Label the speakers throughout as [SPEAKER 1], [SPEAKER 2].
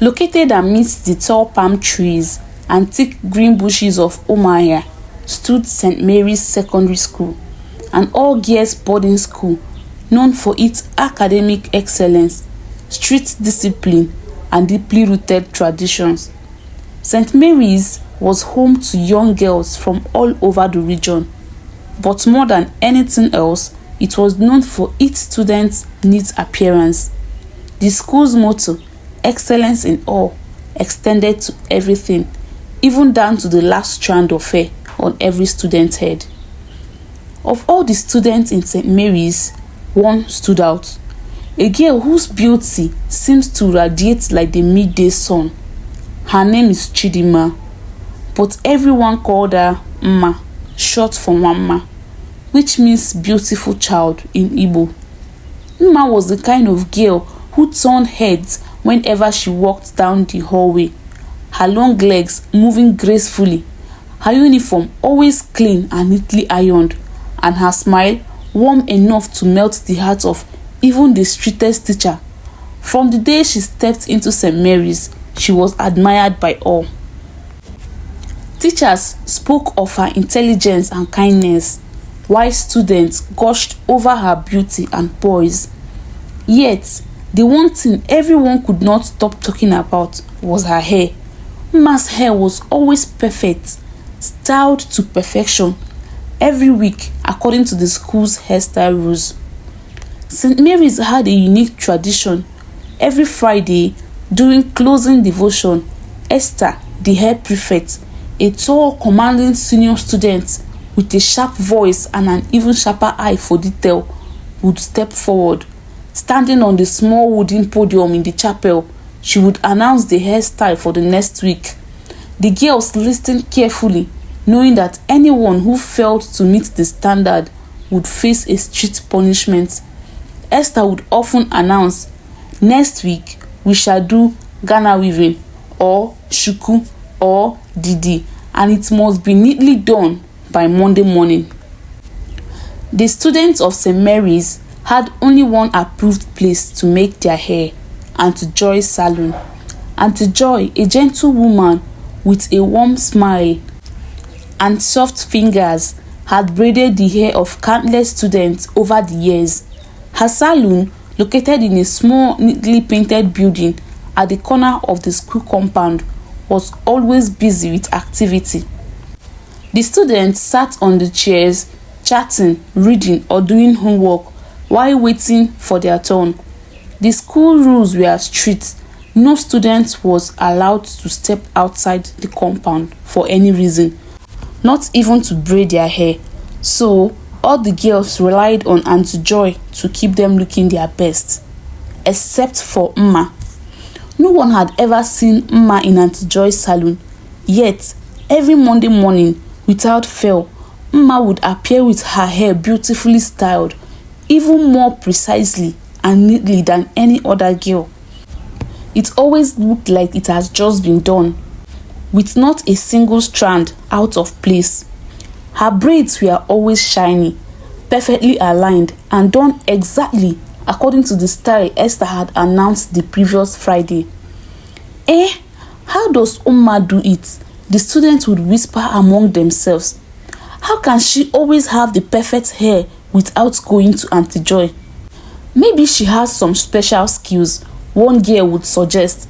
[SPEAKER 1] Located amidst the tall palm trees and thick green bushes of Omaya stood St. Mary's Secondary School, an all-girls boarding school known for its academic excellence, strict discipline, and deeply rooted traditions. St. Mary's was home to young girls from all over the region, but more than anything else, it was known for its students' neat appearance. The school's motto, excellence in all, extended to everything, even down to the last strand of hair on every student's head. Of all the students in St. Mary's, one stood out, a girl whose beauty seems to radiate like the midday sun. Her name is Chidima, but everyone called her Mma, short for Wamma, which means beautiful child in Igbo. Mma was the kind of girl who turned heads whenever she walked down the hallway, her long legs moving gracefully, her uniform always clean and neatly ironed, and her smile warm enough to melt the heart of even the strictest teacher. From the day she stepped into St. Mary's, she was admired by all. Teachers spoke of her intelligence and kindness, while students gushed over her beauty and poise. Yet, the one thing everyone could not stop talking about was her hair. Mma's hair was always perfect, styled to perfection, every week according to the school's hairstyle rules. St. Mary's had a unique tradition. Every Friday, during closing devotion, Esther, the hair prefect, a tall, commanding senior student with a sharp voice and an even sharper eye for detail, would step forward. Standing on the small wooden podium in the chapel, she would announce the hairstyle for the next week. The girls listened carefully, knowing that anyone who failed to meet the standard would face a strict punishment. Esther would often announce, "Next week, we shall do Ghana weaving, or Shuku, or Didi, and it must be neatly done by Monday morning." The students of St. Mary's had only one approved place to make their hair, Auntie Joy's salon. Auntie Joy, a gentle woman with a warm smile and soft fingers, had braided the hair of countless students over the years. Her salon, located in a small, neatly painted building at the corner of the school compound, was always busy with activity. The students sat on the chairs, chatting, reading, or doing homework while waiting for their turn. The school rules were strict. No student was allowed to step outside the compound for any reason, not even to braid their hair. So, all the girls relied on Auntie Joy to keep them looking their best, except for Mma. No one had ever seen Mma in Auntie Joy's salon, yet every Monday morning, without fail, Mma would appear with her hair beautifully styled, even more precisely and neatly than any other girl. It always looked like it has just been done, with not a single strand out of place. Her braids were always shiny, perfectly aligned, and done exactly according to the style Esther had announced the previous Friday. How does Umma do it? The students would whisper among themselves. How can she always have the perfect hair without going to Auntie Joy? Maybe she has some special skills, one girl would suggest.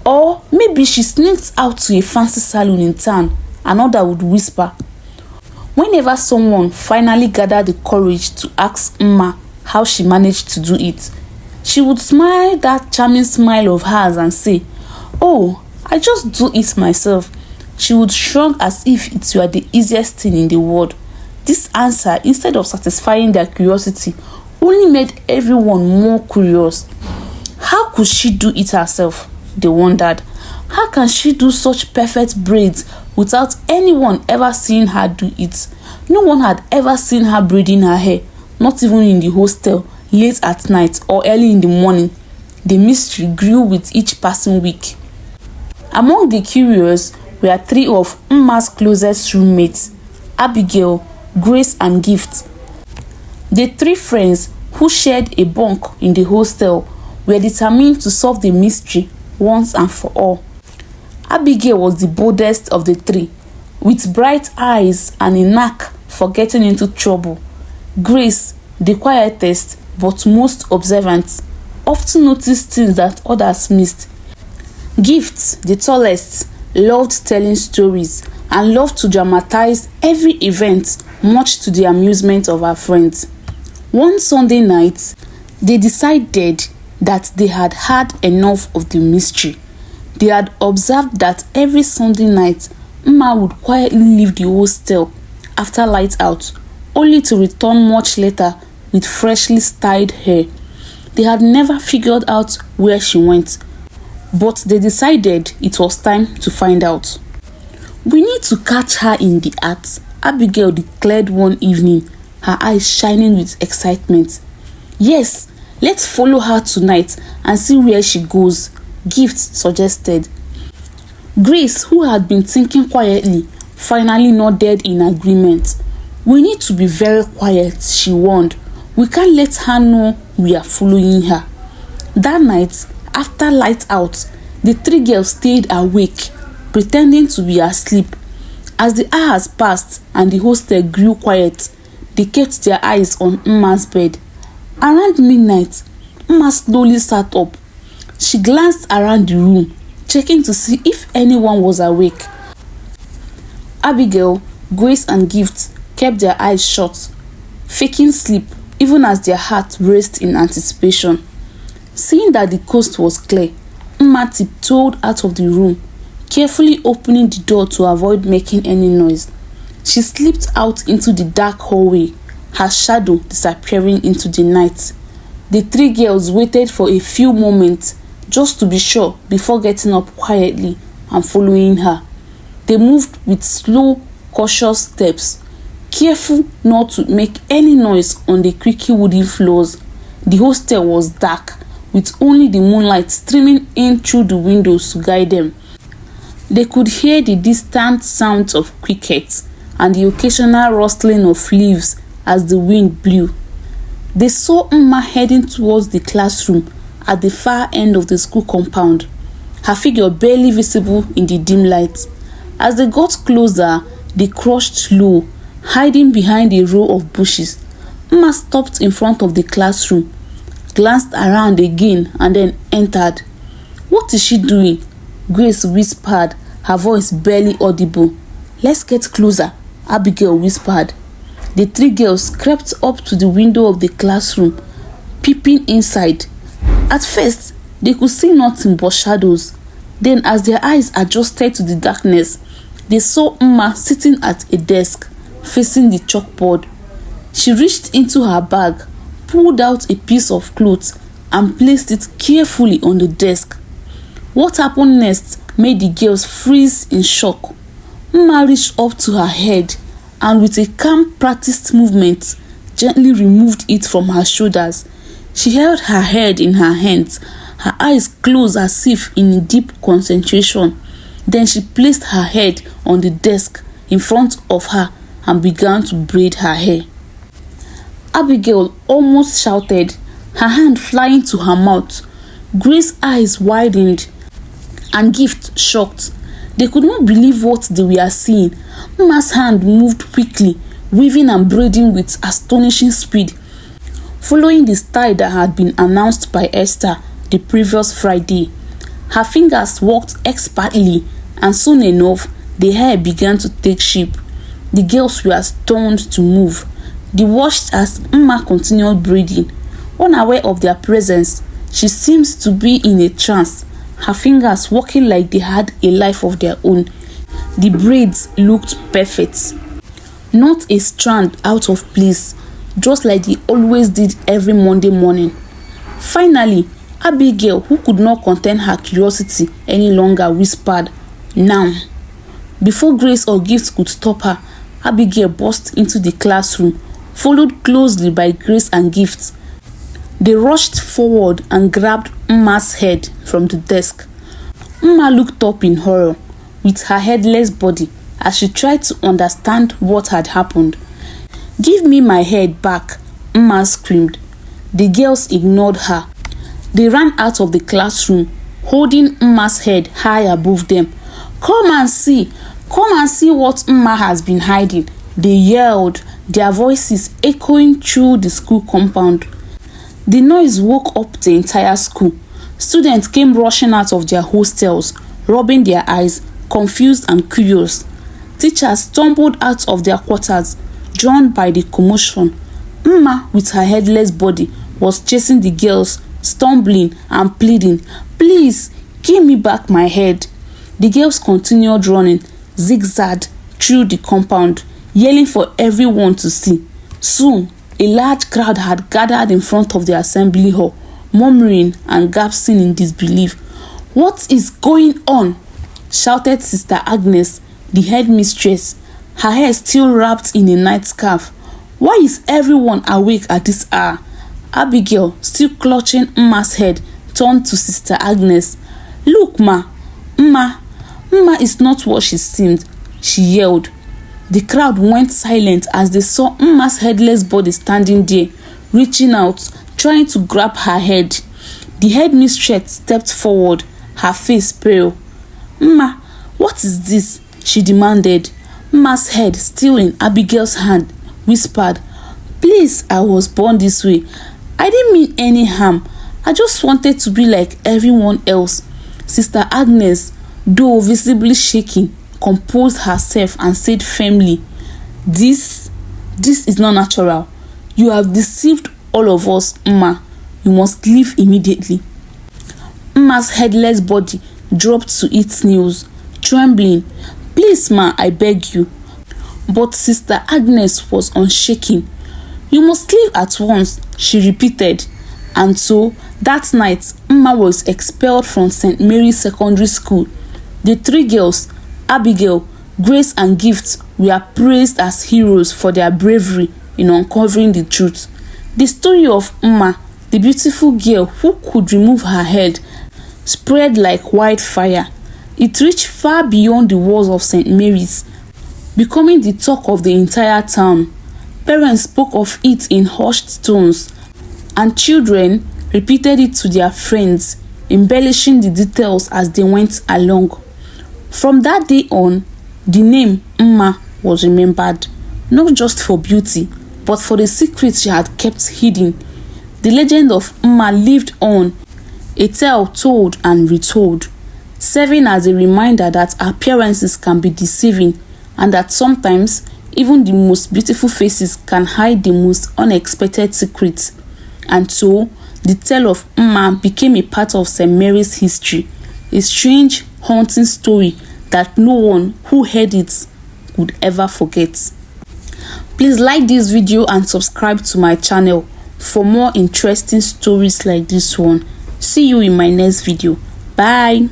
[SPEAKER 1] Or maybe she sneaks out to a fancy salon in town, another would whisper. Whenever someone finally gathered the courage to ask Mma how she managed to do it, she would smile that charming smile of hers and say, "Oh, I just do it myself." She would shrug as if it were the easiest thing in the world. This answer, instead of satisfying their curiosity, only made everyone more curious. How could she do it herself? They wondered. How can she do such perfect braids without anyone ever seeing her do it? No one had ever seen her braiding her hair, not even in the hostel, late at night or early in the morning. The mystery grew with each passing week. Among the curious were three of Mma's closest roommates, Abigail, Grace, and Gift. The three friends who shared a bunk in the hostel were determined to solve the mystery once and for all. Abigail was the boldest of the three, with bright eyes and a knack for getting into trouble. Grace, the quietest but most observant, often noticed things that others missed. Gift, the tallest, loved telling stories and loved to dramatize every event, much to the amusement of her friends. One Sunday night, they decided that they had had enough of the mystery. They had observed that every Sunday night, Mma would quietly leave the hostel after light out, only to return much later with freshly styled hair. They had never figured out where she went, but they decided it was time to find out. "We need to catch her in the act," Abigail declared one evening, her eyes shining with excitement. "Yes, let's follow her tonight and see where she goes," Gift suggested. Grace, who had been thinking quietly, finally nodded in agreement. "We need to be very quiet," she warned. "We can't let her know we are following her." That night, after light out, the three girls stayed awake, pretending to be asleep. As the hours passed and the hostel grew quiet, they kept their eyes on Mma's bed. Around midnight, Mma slowly sat up. She glanced around the room, checking to see if anyone was awake. Abigail, Grace and Gift kept their eyes shut, faking sleep even as their hearts raced in anticipation. Seeing that the coast was clear, Mma tiptoed out of the room, carefully opening the door to avoid making any noise. She slipped out into the dark hallway, her shadow disappearing into the night. The three girls waited for a few moments just to be sure before getting up quietly and following her. They moved with slow, cautious steps, careful not to make any noise on the creaky wooden floors. The hostel was dark, with only the moonlight streaming in through the windows to guide them. They could hear the distant sounds of crickets and the occasional rustling of leaves as the wind blew. They saw Mma heading towards the classroom at the far end of the school compound, her figure barely visible in the dim light. As they got closer, they crouched low, hiding behind a row of bushes. Mma stopped in front of the classroom, glanced around again and then entered. "What is she doing?" Grace whispered, her voice barely audible. "Let's get closer," Abigail whispered. The three girls crept up to the window of the classroom, peeping inside. At first, they could see nothing but shadows. Then, as their eyes adjusted to the darkness, they saw Mma sitting at a desk, facing the chalkboard. She reached into her bag, pulled out a piece of cloth, and placed it carefully on the desk. What happened next made the girls freeze in shock. Mma reached up to her head and with a calm, practiced movement, gently removed it from her shoulders. She held her head in her hands, her eyes closed as if in deep concentration. Then she placed her head on the desk in front of her and began to braid her hair. Abigail almost shouted, her hand flying to her mouth. Grace's eyes widened and Gift shocked. They could not believe what they were seeing. Mma's hand moved quickly, weaving and braiding with astonishing speed, following the style that had been announced by Esther the previous Friday. Her fingers worked expertly, and soon enough, the hair began to take shape. The girls were stunned to move. They watched as Mma continued braiding. Unaware of their presence, she seemed to be in a trance, her fingers working like they had a life of their own. The braids looked perfect, not a strand out of place, just like they always did every Monday morning. Finally, Abigail, who could not contain her curiosity any longer, whispered, "Now." Before Grace or Gift could stop her, Abigail burst into the classroom, followed closely by Grace and Gift. They rushed forward and grabbed Mma's head from the desk. Mma looked up in horror, with her headless body, as she tried to understand what had happened. "Give me my head back," Mma screamed. The girls ignored her. They ran out of the classroom, holding Mma's head high above them. Come and see what Mma has been hiding, they yelled, their voices echoing through the school compound. The noise woke up the entire school. Students came rushing out of their hostels, rubbing their eyes, confused and curious. Teachers stumbled out of their quarters, drawn by the commotion. Mma, with her headless body, was chasing the girls, stumbling and pleading, "Please, give me back my head." The girls continued running, zigzagged through the compound, yelling for everyone to see. Soon, a large crowd had gathered in front of the assembly hall, murmuring and gasping in disbelief. "What is going on?" shouted Sister Agnes, the headmistress, her hair still wrapped in a nightscarf. "Why is everyone awake at this hour?" Abigail, still clutching Mma's head, turned to Sister Agnes. "Look, Ma, Mma is not what she seemed," she yelled. The crowd went silent as they saw Mma's headless body standing there, reaching out, trying to grab her head. The headmistress stepped forward, her face pale. "Mma, what is this?" she demanded. Mma's head, still in Abigail's hand, whispered, "Please, I was born this way. I didn't mean any harm. I just wanted to be like everyone else." Sister Agnes, though visibly shaking, composed herself and said firmly, This is not natural. You have deceived all of us, Mma. You must leave immediately." Mma's headless body dropped to its knees, trembling. "Please, Ma, I beg you." But Sister Agnes was unshaken. "You must leave at once," she repeated. And so, that night, Mma was expelled from St. Mary's Secondary School. The three girls, Abigail, Grace and Gift, were praised as heroes for their bravery in uncovering the truth. The story of Mma, the beautiful girl who could remove her head, spread like wildfire. It reached far beyond the walls of St. Mary's, becoming the talk of the entire town. Parents spoke of it in hushed tones, and children repeated it to their friends, embellishing the details as they went along. From that day on, the name Mma was remembered, not just for beauty, but for the secrets she had kept hidden. The legend of Mma lived on, a tale told and retold, serving as a reminder that appearances can be deceiving and that sometimes even the most beautiful faces can hide the most unexpected secrets. And so, the tale of Mma became a part of St. Mary's history, a strange, haunting story that no one who heard it could ever forget. Please like this video and subscribe to my channel for more interesting stories like this one. See you in my next video. Bye.